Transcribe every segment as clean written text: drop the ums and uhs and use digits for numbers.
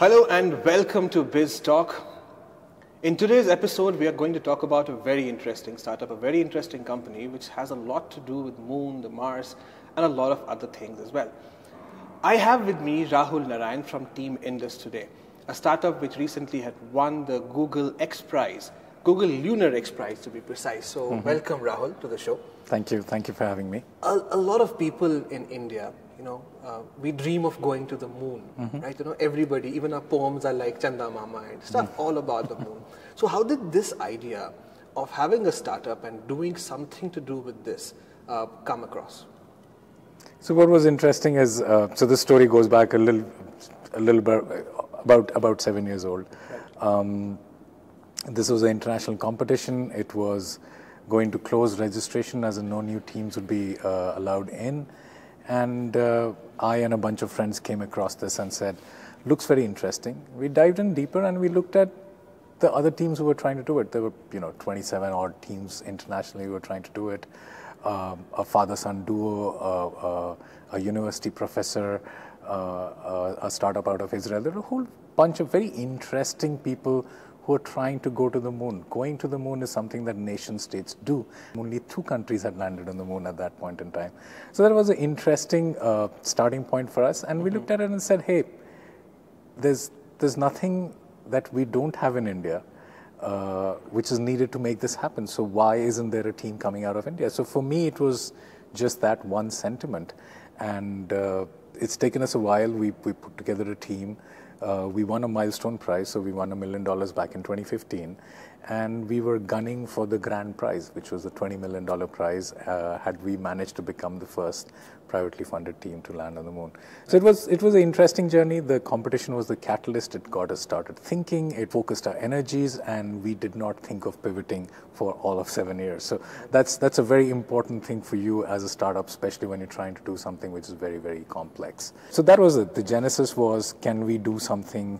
Hello and welcome to Biz Talk. In today's episode, we are going to talk about a very interesting startup, a very interesting company which has a lot to do with Moon, the Mars, and a lot of other things as well. I have with me Rahul Narayan from Team Indus today, a startup which recently had won the Google X Prize, Google Lunar X Prize to be precise. So welcome Rahul to the show. Thank you for having me. A lot of people in India, we dream of going to the moon, right? Everybody, even our poems are like Chanda Mama and stuff all about the moon. So how did this idea of having a startup and doing something to do with this come across? So what was interesting is, so this story goes back a little bit, about 7 years old. Right. This was an international competition. It was going to close registration as in no new teams would be allowed in. And I and a bunch of friends came across this and said, looks very interesting. We dived in deeper and we looked at the other teams who were trying to do it. There were 27 odd teams internationally who were trying to do it. A father-son duo, a university professor, a startup out of Israel. There were a whole bunch of very interesting people who are trying to go to the moon. Going to the moon is something that nation states do. Only 2 countries had landed on the moon at that point in time. So that was an interesting starting point for us. And we looked at it and said, hey, there's nothing that we don't have in India which is needed to make this happen. So why isn't there a team coming out of India? So for me, it was just that one sentiment. And it's taken us a while. We put together a team. We won a milestone prize, so we won $1 million back in 2015, and we were gunning for the grand prize, which was the $20 million prize, had we managed to become the first privately funded team to land on the moon. So it was an interesting journey. The competition was the catalyst. It got us started thinking, it focused our energies, and we did not think of pivoting for all of 7 years. So that's a very important thing for you as a startup, especially when you're trying to do something which is very, very complex. So that was it. The genesis was, can we do something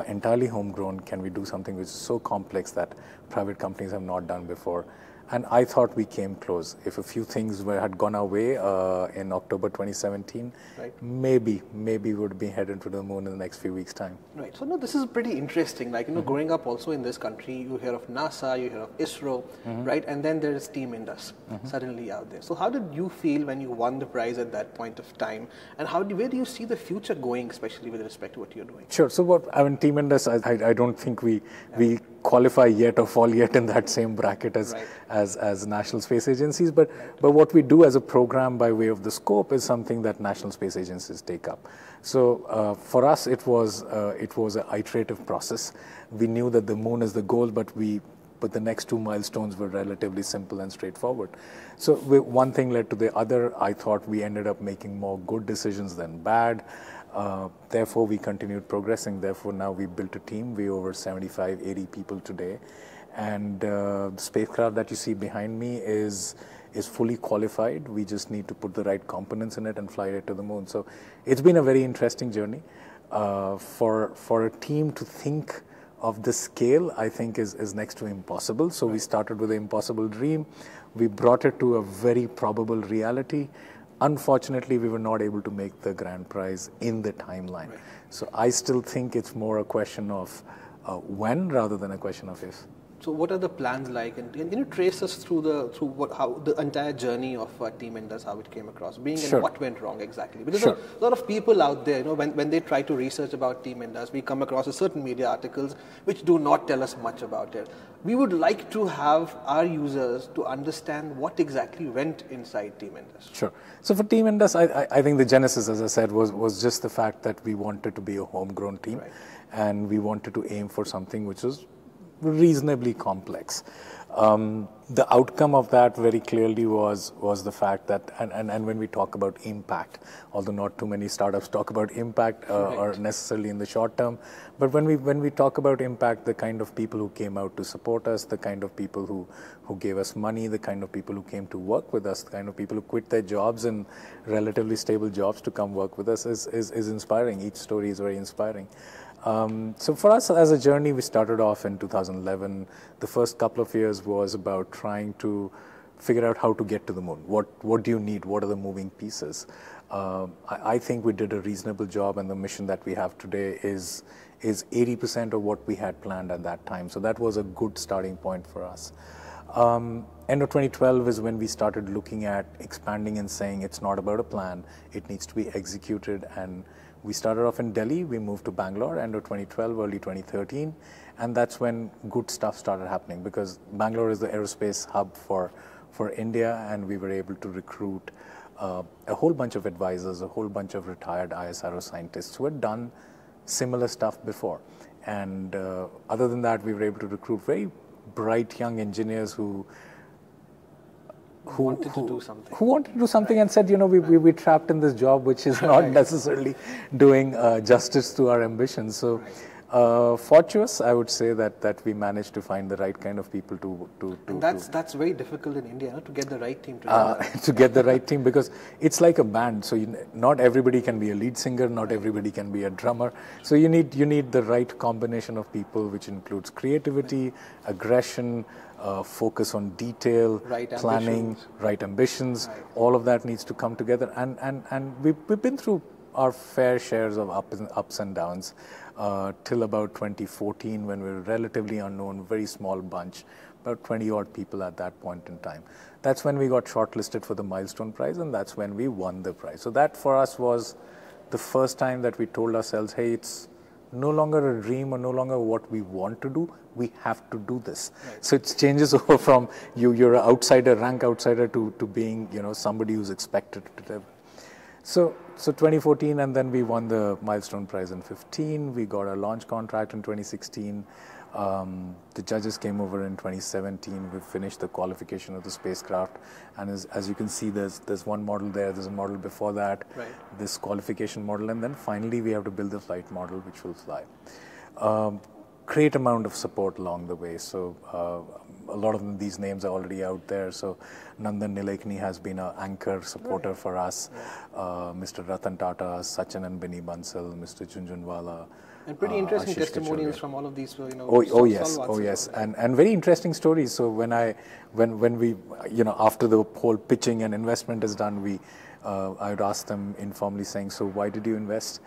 entirely homegrown? Can we do something which is so complex that private companies have not done before? And I thought we came close. If a few things had gone our way in October 2017, right, maybe we would be headed to the moon in the next few weeks' time. Right. So no, this is pretty interesting. Like, growing up also in this country, you hear of NASA, you hear of ISRO, right? And then there is Team Indus suddenly out there. So how did you feel when you won the prize at that point of time? And where do you see the future going, especially with respect to what you're doing? Sure. So Team Indus, I don't think we qualify yet or fall yet in that same bracket as national space agencies, but what we do as a program by way of the scope is something that national space agencies take up. So for us, it was an iterative process. We knew that the moon is the goal, but the next 2 milestones were relatively simple and straightforward. So one thing led to the other. I thought we ended up making more good decisions than bad. Therefore, we continued progressing. Therefore, now we built a team. We're over 75, 80 people today. And the spacecraft that you see behind me is fully qualified. We just need to put the right components in it and fly it to the moon. So it's been a very interesting journey. For a team to think of this scale, I think is next to impossible. So we started with an impossible dream. We brought it to a very probable reality. Unfortunately, we were not able to make the grand prize in the timeline. Right. So I still think it's more a question of when rather than a question of if. So what are the plans like? And can you trace us through how the entire journey of Team Indus, how it came across, and what went wrong exactly? Because a lot of people out there, when they try to research about Team Indus, we come across certain media articles which do not tell us much about it. We would like to have our users to understand what exactly went inside Team Indus. Sure. So for Team Indus, I think the genesis, as I said, was just the fact that we wanted to be a homegrown team, and we wanted to aim for something which was reasonably complex. The outcome of that very clearly was the fact that, and when we talk about impact, although not too many startups talk about impact or necessarily in the short term, but when we talk about impact, the kind of people who came out to support us, the kind of people who gave us money, the kind of people who came to work with us, the kind of people who quit their jobs and relatively stable jobs to come work with us is inspiring. Each story is very inspiring. So for us as a journey, we started off in 2011. The first couple of years was about trying to figure out how to get to the moon. What do you need? What are the moving pieces? I think we did a reasonable job, and the mission that we have today is is 80% of what we had planned at that time. So that was a good starting point for us. End of 2012 is when we started looking at expanding and saying it's not about a plan, it needs to be executed. And we started off in Delhi, we moved to Bangalore, end of 2012, early 2013. And that's when good stuff started happening, because Bangalore is the aerospace hub for India, and we were able to recruit a whole bunch of advisors, a whole bunch of retired ISRO scientists who had done similar stuff before. And other than that, we were able to recruit very bright young engineers who wanted to do something. Who wanted to do something, and said, we're trapped in this job which is not necessarily doing justice to our ambitions. So fortuitous, I would say, that we managed to find the right kind of people and that's very difficult in India, to get the right team together. To get the right team, because it's like a band. So not everybody can be a lead singer, not everybody can be a drummer. So you need the right combination of people, which includes creativity, aggression, focus on detail, planning, right ambitions. All of that needs to come together. And we've been through our fair shares of ups and downs till about 2014, when we were relatively unknown, very small bunch, about 20 odd people at that point in time. That's when we got shortlisted for the Milestone Prize, and that's when we won the prize. So that for us was the first time that we told ourselves, hey, it's no longer a dream or no longer what we want to do, we have to do this. So it changes over from you're an outsider, rank outsider, to being somebody who's expected to do. So 2014, and then we won the Milestone Prize in 15. We got our launch contract in 2016. The judges came over in 2017. We finished the qualification of the spacecraft, and as you can see, there's one model there. There's a model before that, this qualification model, and then finally we have to build the flight model, which will fly. Great amount of support along the way. So a lot of these names are already out there. So Nandan Nilekani has been an anchor supporter for us. Mr. Ratan Tata, Sachin and Binny Bansal, Mr. Junjunwala. And pretty interesting testimonials from all of these, Oh yes, and very interesting stories. So when we, after the whole pitching and investment is done, I would ask them informally, saying, so why did you invest?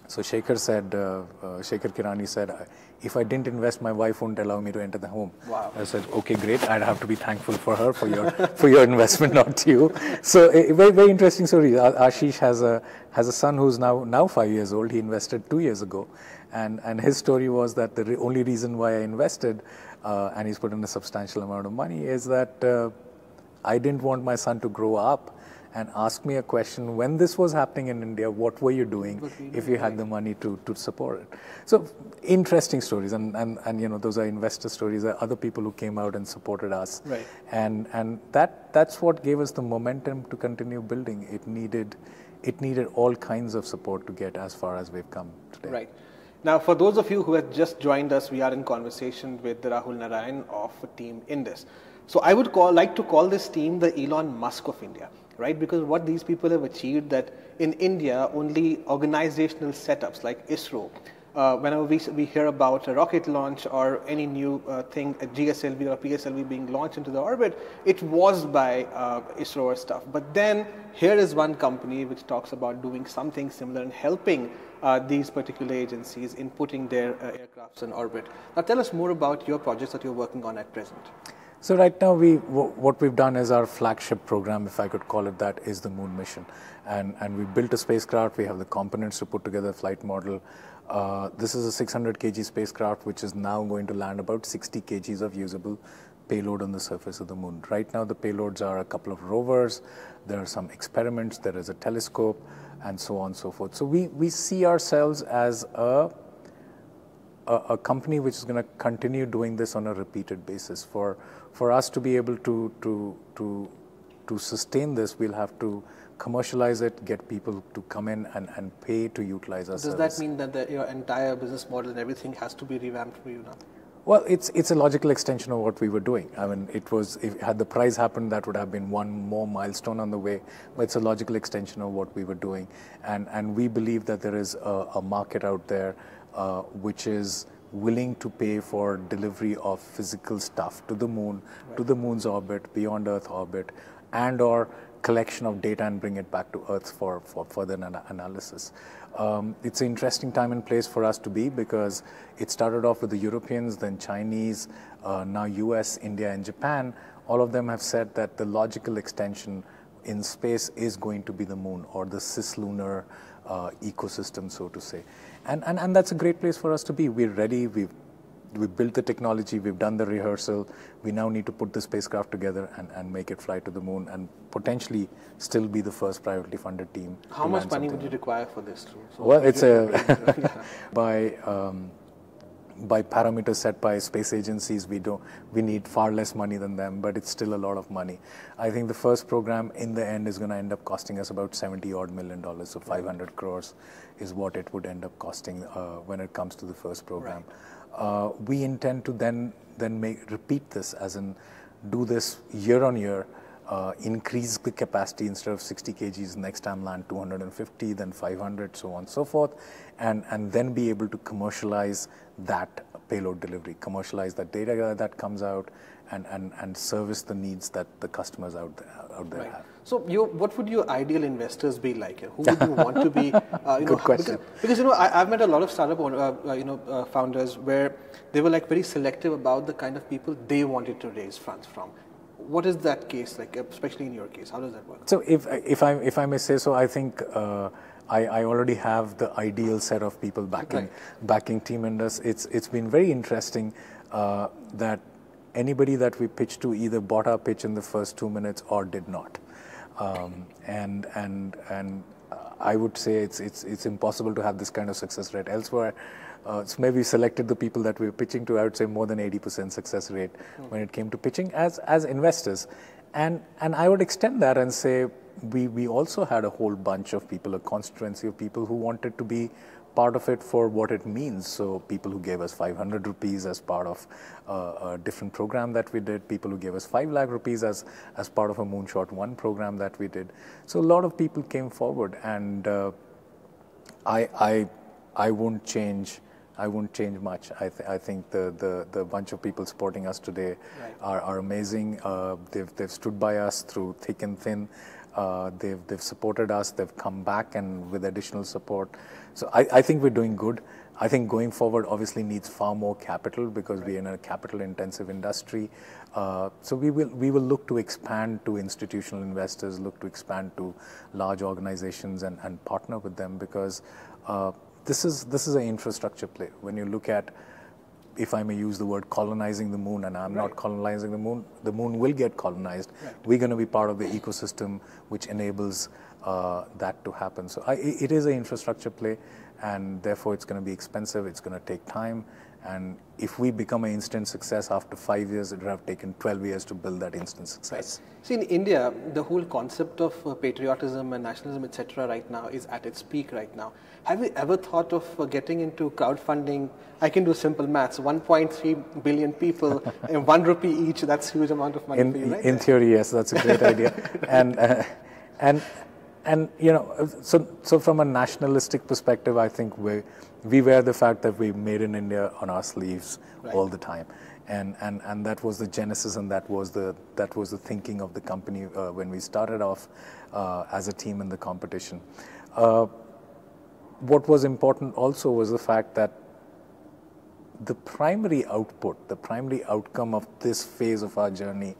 So Shekhar Kirani said, if I didn't invest, my wife wouldn't allow me to enter the home. Wow. I said, okay, great. I'd have to be thankful for her for your investment, not you. So very, very interesting story. Ashish has a son who's now 5 years old. He invested 2 years ago, and his story was that the only reason why I invested, and he's put in a substantial amount of money, is that I didn't want my son to grow up and ask me a question, when this was happening in India, what were you doing if you had the money to support it? So interesting stories, and those are investor stories. There are other people who came out and supported us, and that's what gave us the momentum to continue building. It needed all kinds of support to get as far as we've come today. Right. Now, for those of you who have just joined us, we are in conversation with Rahul Narayan of Team Indus. So I would like to call this team the Elon Musk of India, right? Because what these people have achieved, that in India, only organizational setups like ISRO, whenever we hear about a rocket launch or any new thing, a GSLV or PSLV being launched into the orbit, it was by ISRO or stuff. But then here is one company which talks about doing something similar and helping these particular agencies in putting their aircrafts in orbit. Now tell us more about your projects that you're working on at present. So right now, what we've done is our flagship program, if I could call it that, is the Moon mission. And we built a spacecraft. We have the components to put together a flight model. This is a 600 kg spacecraft, which is now going to land about 60 kgs of usable payload on the surface of the Moon. Right now, the payloads are a couple of rovers. There are some experiments. There is a telescope, and so on and so forth. So we see ourselves as a company which is going to continue doing this on a repeated basis. For us to be able to sustain this, we'll have to commercialize it, get people to come in and pay to utilize our service. Does that mean that your entire business model and everything has to be revamped for you now? Well, it's a logical extension of what we were doing. I mean, had the prize happened, that would have been one more milestone on the way, but it's a logical extension of what we were doing. And we believe that there is a market out there which is willing to pay for delivery of physical stuff to the Moon, to the Moon's orbit, beyond Earth orbit, and or collection of data and bring it back to Earth for further analysis. It's an interesting time and place for us to be because it started off with the Europeans, then Chinese, now US, India, and Japan. All of them have said that the logical extension in space is going to be the moon or the cislunar ecosystem, so to say. And that's a great place for us to be. We're ready. We've built the technology, we've done the rehearsal, we now need to put the spacecraft together and make it fly to the moon and potentially still be the first privately funded team. How much money would you require for this? So well, it's by parameters set by space agencies, we need far less money than them, but it's still a lot of money. I think the first program in the end is going to end up costing us about $70 million, so 500 crores is what it would end up costing when it comes to the first program. Right. We intend to then repeat this, as in do this year on year, increase the capacity instead of 60 kgs, next time land 250, then 500, so on and so forth, and then be able to commercialize that payload delivery, commercialize that data that comes out, and service the needs that the customers out there right. have. So, what would your ideal investors be like? Who would you want to be? Good question. Because I've met a lot of startup founders where they were like very selective about the kind of people they wanted to raise funds from. What is that case like, especially in your case? How does that work? So, if I may say so, I think I already have the ideal set of people backing Team Indus. It's been very interesting that anybody that we pitched to either bought our pitch in the first 2 minutes or did not. And I would say it's impossible to have this kind of success rate elsewhere. So maybe selected the people that we were pitching to, I would say more than 80% success rate when it came to pitching as investors. And I would extend that and say we also had a whole bunch of people, a constituency of people who wanted to be part of it for what it means. So people who gave us 500 rupees as part of a different program that we did, people who gave us 5 lakh rupees as part of a Moonshot 1 program that we did. So a lot of people came forward, and I won't change. I won't change much. I think the bunch of people supporting us today are amazing. They've stood by us through thick and thin. They've supported us. They've come back and with additional support. So I think we're doing good. I think going forward obviously needs far more capital because we're in a capital-intensive industry. So we will look to expand to institutional investors, look to expand to large organizations and partner with them because this is an infrastructure play. When you look at, if I may use the word colonizing the moon, and I'm not colonizing the moon will get colonized. Right. We're going to be part of the ecosystem which enables that to happen. So it is an infrastructure play, and therefore it's going to be expensive, it's going to take time, and if we become an instant success after 5 years, it would have taken 12 years to build that instant success. Right. See, in India, the whole concept of patriotism and nationalism, etc. right now is at its peak right now. Have you ever thought of getting into crowdfunding? I can do simple maths, 1.3 billion people, and 1 rupee each, that's a huge amount of money for you, right? In theory, yes, that's a great idea. And you know, so from a nationalistic perspective, I think we wear the fact that we made in India on our sleeves all the time, and that was the genesis, and that was the thinking of the company when we started off as a team in the competition. What was important also was the fact that the primary output, the primary outcome of this phase of our journey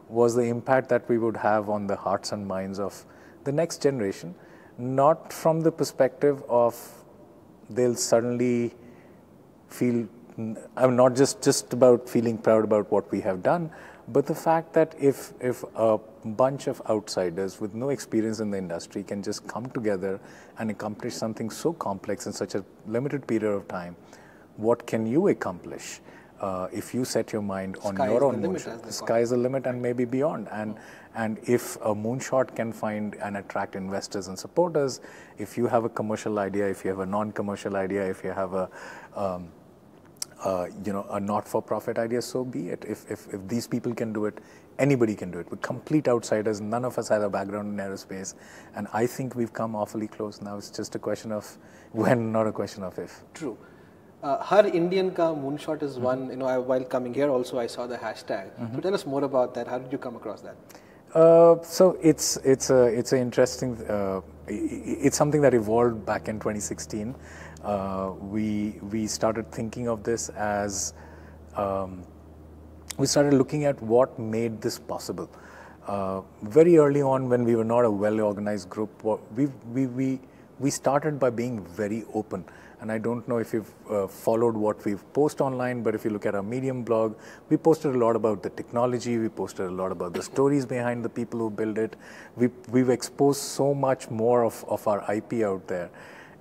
was the impact that we would have on the hearts and minds of the next generation, not from the perspective of they'll suddenly feel, I'm not just about feeling proud about what we have done, but the fact that if a bunch of outsiders with no experience in the industry can just come together and accomplish something so complex in such a limited period of time, what can you accomplish if you set your mind on your own moonshot? The sky is the limit and maybe beyond. And if a moonshot can find and attract investors and supporters, if you have a commercial idea, if you have a non-commercial idea, if you have a not-for-profit idea, so be it. If these people can do it, anybody can do it. We're complete outsiders. None of us have a background in aerospace, and I think we've come awfully close. Now it's just a question of when, not a question of if. True. Har Indian ka moonshot is one. While coming here, also I saw the hashtag. So tell us more about that. How did you come across that? So it's a interesting. It's something that evolved back in 2016. We started thinking of this as we started looking at what made this possible. Very early on, when we were not a well-organized group, we started by being very open. And I don't know if you've followed what we've posted online, but if you look at our Medium blog, we posted a lot about the technology, we posted a lot about the stories behind the people who build it. We've exposed so much more of our IP out there.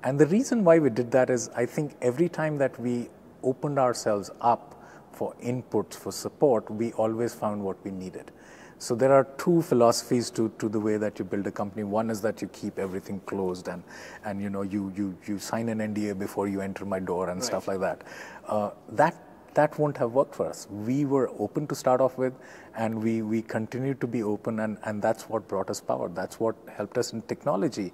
And the reason why we did that is, I think every time that we opened ourselves up for inputs, for support, we always found what we needed. So there are two philosophies to the way that you build a company. One is that you keep everything closed and you know you sign an NDA before you enter my door and stuff like that. That won't have worked for us. We were open to start off with, and we continued to be open, and that's what brought us power. That's what helped us in technology.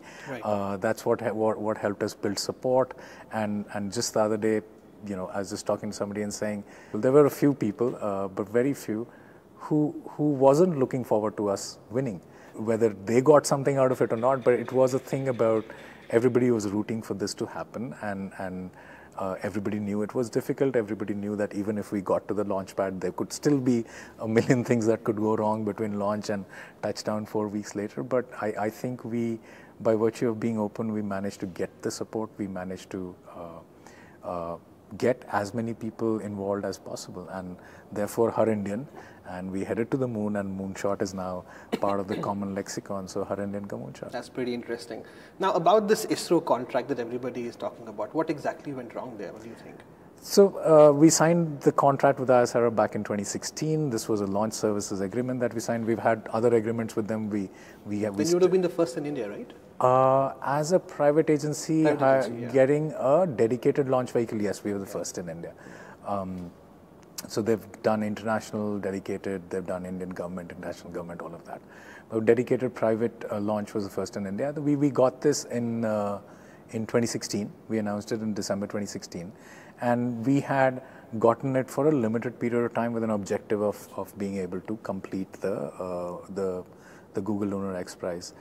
That's what helped us build support. And just the other day, you know, I was just talking to somebody and saying, well, there were a few people, but very few, who wasn't looking forward to us winning, whether they got something out of it or not. But it was a thing about everybody was rooting for this to happen, and everybody knew it was difficult. Everybody knew that even if we got to the launch pad, there could still be a million things that could go wrong between launch and touchdown 4 weeks later. But I think we, by virtue of being open, we managed to get the support. We managed to get as many people involved as possible, and therefore Har Indian, and we headed to the moon, and Moonshot is now part of the common lexicon, so Har Indian ka Moonshot. That's pretty interesting. Now, about this ISRO contract that everybody is talking about, what exactly went wrong there? What do you think? So we signed the contract with ISRO back in 2016. This was a launch services agreement that we signed. We've had other agreements with them. Then you would have been the first in India, right? As a private agency, getting a dedicated launch vehicle, yes, we were the first in India. So they've done international, dedicated, they've done Indian government, international government, all of that. But dedicated private launch was the first in India. We got this in 2016. We announced it in December 2016. And we had gotten it for a limited period of time with an objective of being able to complete the Google Lunar X Prize.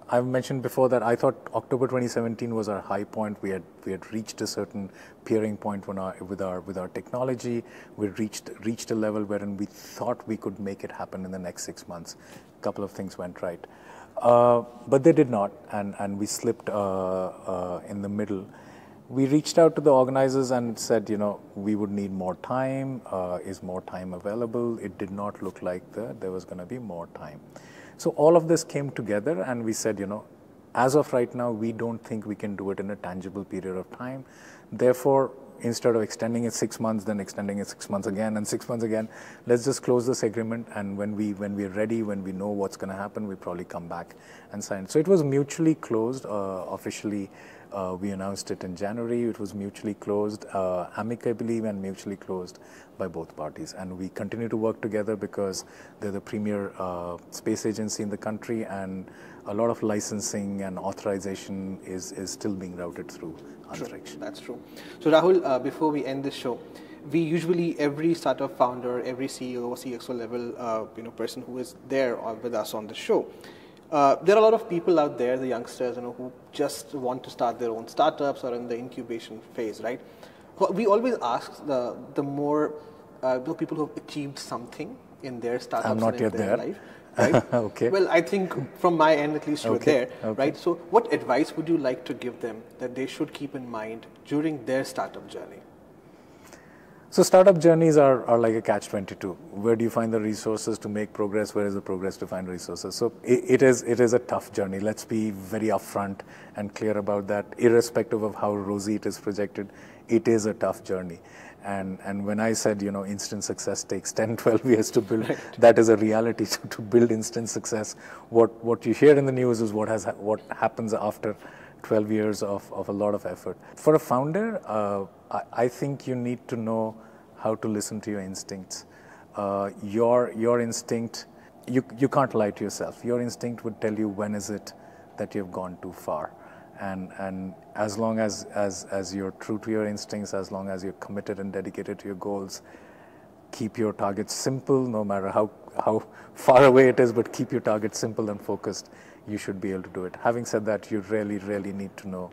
I've mentioned before that I thought October 2017 was our high point. We had reached a certain peering point with our technology. We reached a level wherein we thought we could make it happen in the next 6 months. A couple of things went right, but they did not, and we slipped in the middle. We reached out to the organizers and said, you know, we would need more time. Is more time available? It did not look like there was going to be more time. So all of this came together, and we said, you know, as of right now, we don't think we can do it in a tangible period of time. Therefore, instead of extending it 6 months, then extending it 6 months again and 6 months again, let's just close this agreement. And when we're ready, when we know what's going to happen, we probably come back and sign. So it was mutually closed. Officially, we announced it in January. It was mutually closed, amicably and mutually closed by both parties. And we continue to work together because they're the premier space agency in the country, and a lot of licensing and authorization is still being routed through Antariksh. That's true. So Rahul, before we end this show, we usually, every startup founder, every CEO, CXO level person who is there with us on the show, there are a lot of people out there, the youngsters, who just want to start their own startups or in the incubation phase, right? We always ask the people who have achieved something in their startups I'm not and yet in their there. life. Right? Okay. Well, I think from my end, at least you're there, Okay. right? So what advice would you like to give them that they should keep in mind during their startup journey? So startup journeys are like a catch-22. Where do you find the resources to make progress? Where is the progress to find resources? So it is a tough journey. Let's be very upfront and clear about that. Irrespective of how rosy it is projected, it is a tough journey. And when I said, instant success takes 10, 12 years to build, right, that is a reality. So to build instant success, what you hear in the news is what happens after 12 years of a lot of effort. For a founder, I think you need to know how to listen to your instincts. Your instinct, you can't lie to yourself. Your instinct would tell you when is it that you've gone too far. And as long as you're true to your instincts, as long as you're committed and dedicated to your goals, keep your targets simple, no matter how far away it is, but keep your targets simple and focused. You should be able to do it. Having said that, you really need to know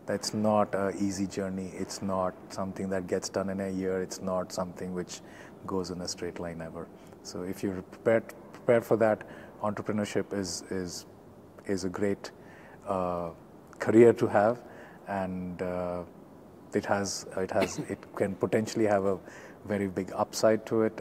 that it's not an easy journey. It's not something that gets done in a year. It's not something which goes in a straight line ever. So if you're prepared for that, entrepreneurship is a great career to have, and it can potentially have a very big upside to it,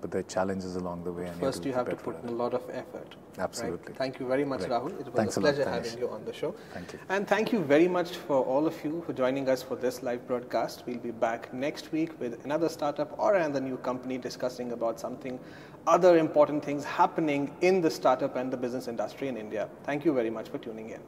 but there are challenges along the way. And first, you have to put in a lot of effort. Absolutely. Right? Thank you very much, Right. Rahul. It was Thanks a pleasure lot. having you on the show. Thank you. And thank you very much for all of you for joining us for this live broadcast. We'll be back next week with another startup or another new company discussing about something, other important things happening in the startup and the business industry in India. Thank you very much for tuning in.